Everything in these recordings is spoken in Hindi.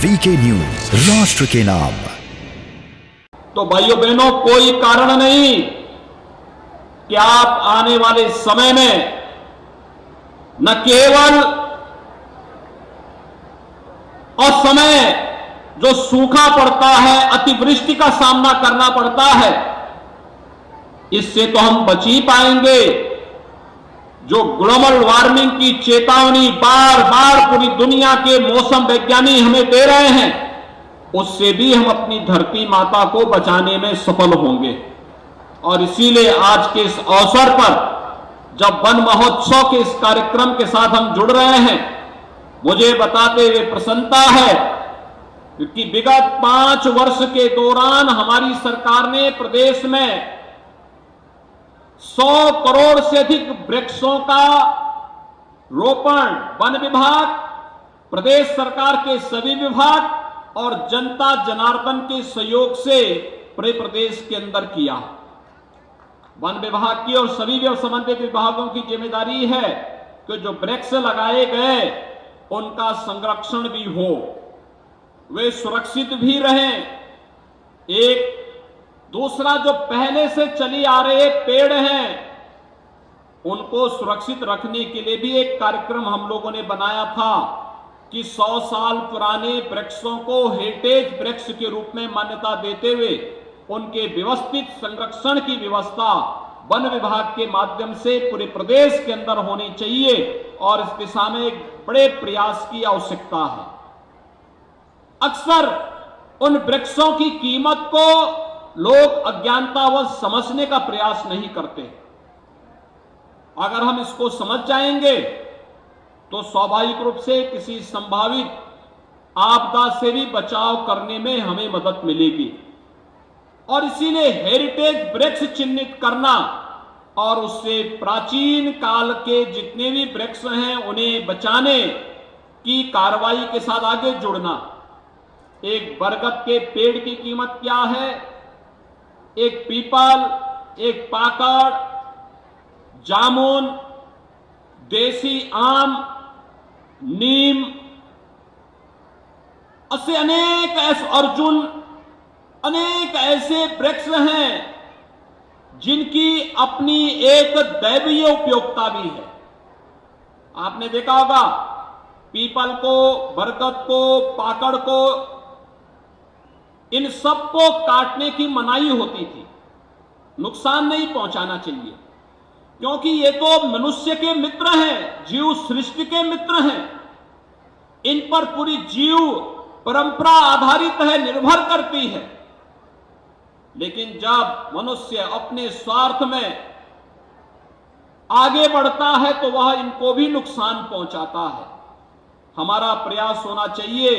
वीके न्यूज, राष्ट्र के नाम। तो भाइयों बहनों, कोई कारण नहीं कि आप आने वाले समय में न केवल असमय जो सूखा पड़ता है, अतिवृष्टि का सामना करना पड़ता है, इससे तो हम बच ही पाएंगे। जो ग्लोबल वार्मिंग की चेतावनी बार बार पूरी दुनिया के मौसम वैज्ञानिक हमें दे रहे हैं, उससे भी हम अपनी धरती माता को बचाने में सफल होंगे। और इसीलिए आज के इस अवसर पर जब वन महोत्सव के इस कार्यक्रम के साथ हम जुड़ रहे हैं, मुझे बताते हुए प्रसन्नता है क्योंकि विगत 5 वर्ष के दौरान हमारी सरकार ने प्रदेश में 100 करोड़ से अधिक वृक्षों का रोपण वन विभाग, प्रदेश सरकार के सभी विभाग और जनता जनार्दन के सहयोग से पूरे प्रदेश के अंदर किया। वन विभाग की और सभी संबंधित विभागों की जिम्मेदारी है कि जो वृक्ष लगाए गए उनका संरक्षण भी हो, वे सुरक्षित भी रहें। एक दूसरा, जो पहले से चली आ रहे पेड़ हैं उनको सुरक्षित रखने के लिए भी एक कार्यक्रम हम लोगों ने बनाया था कि 100 साल पुराने वृक्षों को हेरिटेज वृक्ष के रूप में मान्यता देते हुए उनके व्यवस्थित संरक्षण की व्यवस्था वन विभाग के माध्यम से पूरे प्रदेश के अंदर होनी चाहिए और इस दिशा में एक बड़े प्रयास की आवश्यकता है। अक्सर उन वृक्षों की कीमत को लोग अज्ञानतावश समझने का प्रयास नहीं करते। अगर हम इसको समझ जाएंगे तो स्वाभाविक रूप से किसी संभावित आपदा से भी बचाव करने में हमें मदद मिलेगी। और इसीलिए हेरिटेज वृक्ष चिन्हित करना और उससे प्राचीन काल के जितने भी वृक्ष हैं उन्हें बचाने की कार्रवाई के साथ आगे जुड़ना। एक बरगद के पेड़ की कीमत क्या है, एक पीपल, एक पाकड़, जामुन, देसी आम, नीम, ऐसे अनेक अर्जुन, अनेक ऐसे वृक्ष हैं जिनकी अपनी एक दैवीय उपयोगिता भी है। आपने देखा होगा पीपल को, बरगद को, पाकड़ को, इन सबको काटने की मनाही होती थी, नुकसान नहीं पहुंचाना चाहिए, क्योंकि ये तो मनुष्य के मित्र हैं, जीव सृष्टि के मित्र हैं। इन पर पूरी जीव परंपरा आधारित है, निर्भर करती है। लेकिन जब मनुष्य अपने स्वार्थ में आगे बढ़ता है तो वह इनको भी नुकसान पहुंचाता है। हमारा प्रयास होना चाहिए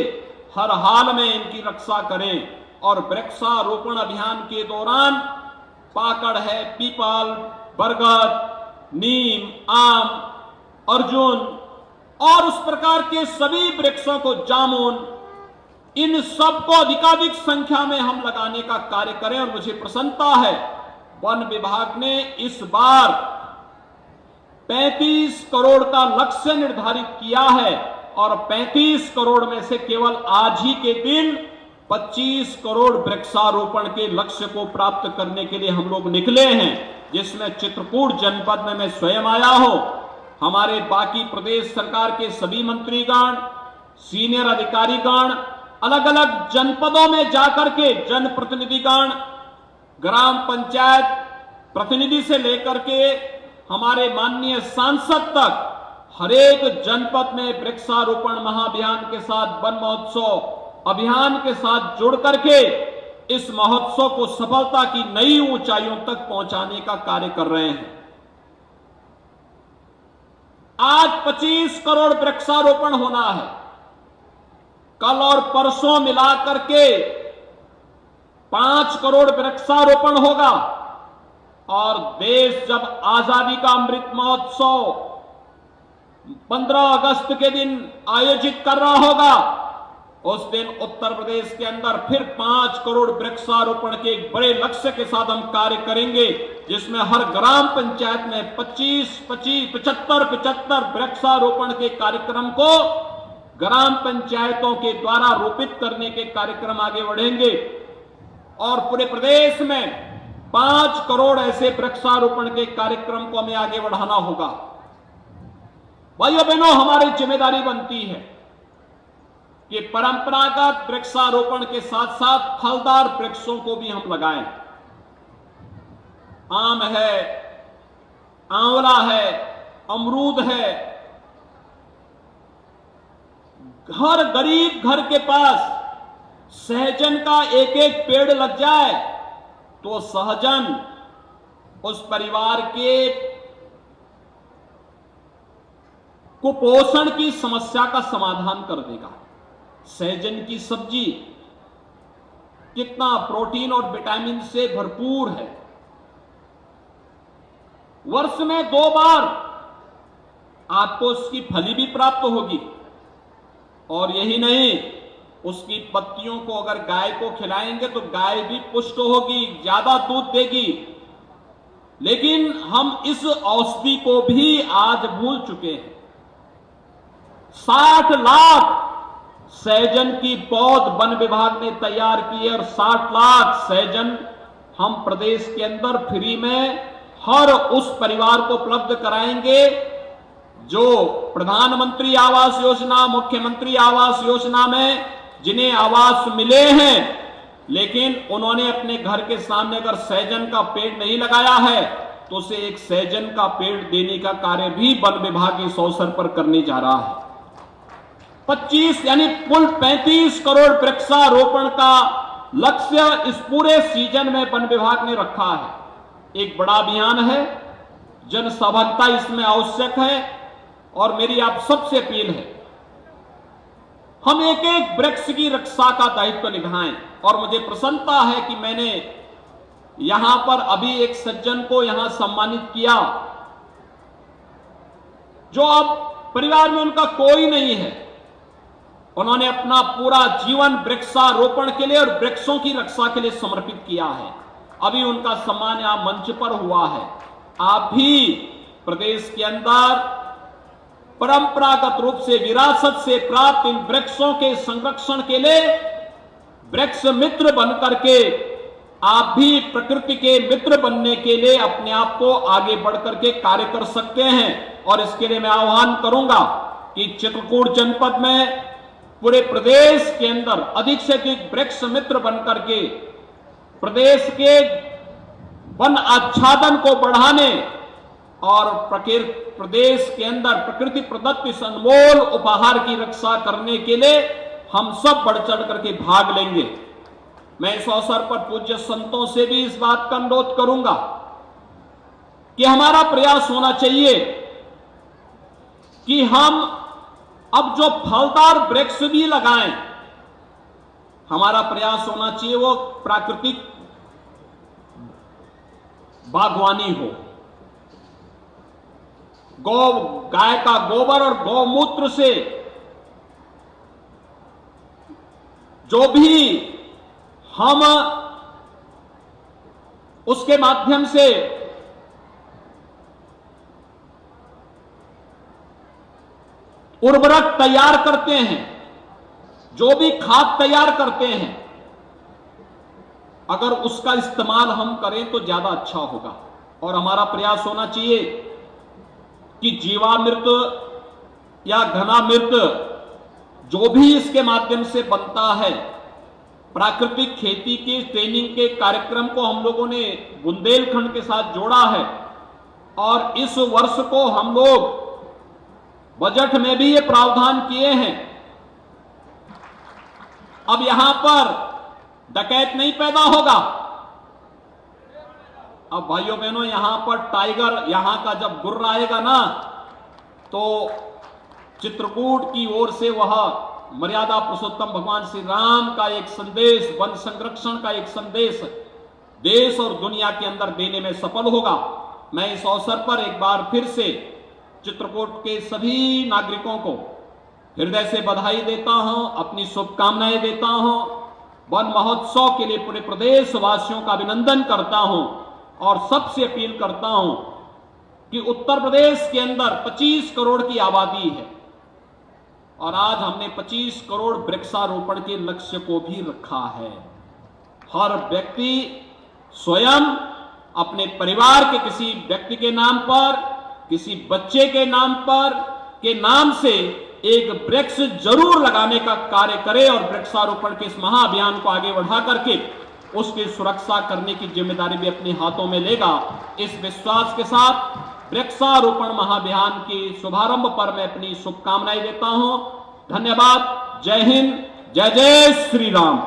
हर हाल में इनकी रक्षा करें और वृक्षारोपण अभियान के दौरान पाकड़ है, पीपल, बरगद, नीम, आम, अर्जुन और उस प्रकार के सभी वृक्षों को, जामुन, इन सबको अधिकाधिक संख्या में हम लगाने का कार्य करें। और मुझे प्रसन्नता है वन विभाग ने इस बार 35 करोड़ का लक्ष्य निर्धारित किया है और 35 करोड़ में से केवल आज ही के दिन 25 करोड़ वृक्षारोपण के लक्ष्य को प्राप्त करने के लिए हम लोग निकले हैं, जिसमें चित्रकूट जनपद में मैं स्वयं आया हूं। हमारे बाकी प्रदेश सरकार के सभी मंत्रीगण, सीनियर अधिकारीगण अलग अलग जनपदों में जाकर के जनप्रतिनिधिगण, ग्राम पंचायत प्रतिनिधि से लेकर के हमारे माननीय सांसद तक हर एक जनपद में वृक्षारोपण महाअभियान के साथ, वन महोत्सव अभियान के साथ जुड़ करके इस महोत्सव को सफलता की नई ऊंचाइयों तक पहुंचाने का कार्य कर रहे हैं। आज 25 करोड़ वृक्षारोपण होना है। कल और परसों मिलाकर के 5 करोड़ वृक्षारोपण होगा और देश जब आजादी का अमृत महोत्सव 15 अगस्त के दिन आयोजित कर रहा होगा, उस दिन उत्तर प्रदेश के अंदर फिर 5 करोड़ वृक्षारोपण के एक बड़े लक्ष्य के साथ हम कार्य करेंगे, जिसमें हर ग्राम पंचायत में 25-25, 75-75 वृक्षारोपण के कार्यक्रम को ग्राम पंचायतों के द्वारा रोपित करने के कार्यक्रम आगे बढ़ेंगे और पूरे प्रदेश में 5 करोड़ ऐसे वृक्षारोपण के कार्यक्रम को हमें आगे बढ़ाना होगा। भाइयों बहनों, हमारी जिम्मेदारी बनती है कि परंपरागत वृक्षारोपण के साथ साथ फलदार वृक्षों को भी हम लगाएं। आम है, आंवला है, अमरूद है। हर गरीब घर के पास सहजन का एक एक पेड़ लग जाए तो सहजन उस परिवार के कुपोषण की समस्या का समाधान कर देगा। सहजन की सब्जी कितना प्रोटीन और विटामिन से भरपूर है। वर्ष में 2 बार आपको उसकी फली भी प्राप्त होगी और यही नहीं, उसकी पत्तियों को अगर गाय को खिलाएंगे तो गाय भी पुष्ट होगी, ज्यादा दूध देगी। लेकिन हम इस औषधि को भी आज भूल चुके हैं। 60 लाख सहजन की पौध वन विभाग ने तैयार की है और 60 लाख सहजन हम प्रदेश के अंदर फ्री में हर उस परिवार को उपलब्ध कराएंगे जो प्रधानमंत्री आवास योजना, मुख्यमंत्री आवास योजना में जिन्हें आवास मिले हैं लेकिन उन्होंने अपने घर के सामने अगर सहजन का पेड़ नहीं लगाया है तो उसे एक सहजन का पेड़ देने का कार्य भी वन विभाग इस अवसर पर करने जा रहा है। 25 यानी कुल 35 करोड़ वृक्षारोपण का लक्ष्य इस पूरे सीजन में वन विभाग ने रखा है। एक बड़ा अभियान है, जन सहभागिता इसमें आवश्यक है और मेरी आप सबसे अपील है हम एक एक वृक्ष की रक्षा का दायित्व निभाएं। और मुझे प्रसन्नता है कि मैंने यहां पर अभी एक सज्जन को यहां सम्मानित किया जो अब परिवार में उनका कोई नहीं है। उन्होंने अपना पूरा जीवन वृक्षारोपण के लिए और वृक्षों की रक्षा के लिए समर्पित किया है। अभी उनका सम्मान यहां मंच पर हुआ है। आप भी प्रदेश के अंदर परंपरागत रूप से विरासत से प्राप्त इन वृक्षों के संरक्षण के लिए वृक्ष मित्र बनकर के आप भी प्रकृति के मित्र बनने के लिए अपने आप को आगे बढ़कर के कार्य कर सकते हैं। और इसके लिए मैं आह्वान करूंगा कि चित्रकूट जनपद में पूरे प्रदेश के अंदर अधिक से अधिक वृक्ष मित्र बनकर के प्रदेश के वन आच्छादन को बढ़ाने और प्रदेश के अंदर प्रकृति प्रदत्त इस अनमोल उपहार की रक्षा करने के लिए हम सब बढ़ चढ़ करके भाग लेंगे। मैं इस अवसर पर पूज्य संतों से भी इस बात का अनुरोध करूंगा कि हमारा प्रयास होना चाहिए कि हम अब जो फलदार वृक्ष भी लगाएं, हमारा प्रयास होना चाहिए वो प्राकृतिक बागवानी हो। गाय का गोबर और गौमूत्र से जो भी हम उसके माध्यम से उर्वरक तैयार करते हैं, जो भी खाद तैयार करते हैं, अगर उसका इस्तेमाल हम करें तो ज्यादा अच्छा होगा। और हमारा प्रयास होना चाहिए कि जीवामृत या घनामृत जो भी इसके माध्यम से बनता है, प्राकृतिक खेती की ट्रेनिंग के कार्यक्रम को हम लोगों ने बुंदेलखंड के साथ जोड़ा है और इस वर्ष को हम लोग बजट में भी ये प्रावधान किए हैं। अब यहां पर डकैत नहीं पैदा होगा। अब भाइयों बहनों, यहां पर टाइगर यहां का जब गुर्र आएगा ना तो चित्रकूट की ओर से वह मर्यादा पुरुषोत्तम भगवान श्री राम का एक संदेश, वन संरक्षण का एक संदेश देश और दुनिया के अंदर देने में सफल होगा। मैं इस अवसर पर एक बार फिर से चित्रकूट के सभी नागरिकों को हृदय से बधाई देता हूं, अपनी शुभकामनाएं देता हूं। वन महोत्सव के लिए पूरे प्रदेश वासियों का अभिनंदन करता हूं और सबसे अपील करता हूं कि उत्तर प्रदेश के अंदर 25 करोड़ की आबादी है। और आज हमने 25 करोड़ वृक्षारोपण के लक्ष्य को भी रखा है। हर व्यक्ति स्वयं अपने परिवार के किसी व्यक्ति के नाम पर, किसी बच्चे के नाम से एक वृक्ष जरूर लगाने का कार्य करे और वृक्षारोपण के इस महाअभियान को आगे बढ़ा करके उसकी सुरक्षा करने की जिम्मेदारी भी अपने हाथों में लेगा। इस विश्वास के साथ वृक्षारोपण महाअभियान के शुभारंभ पर मैं अपनी शुभकामनाएं देता हूं। धन्यवाद। जय हिंद। जय जय श्री राम।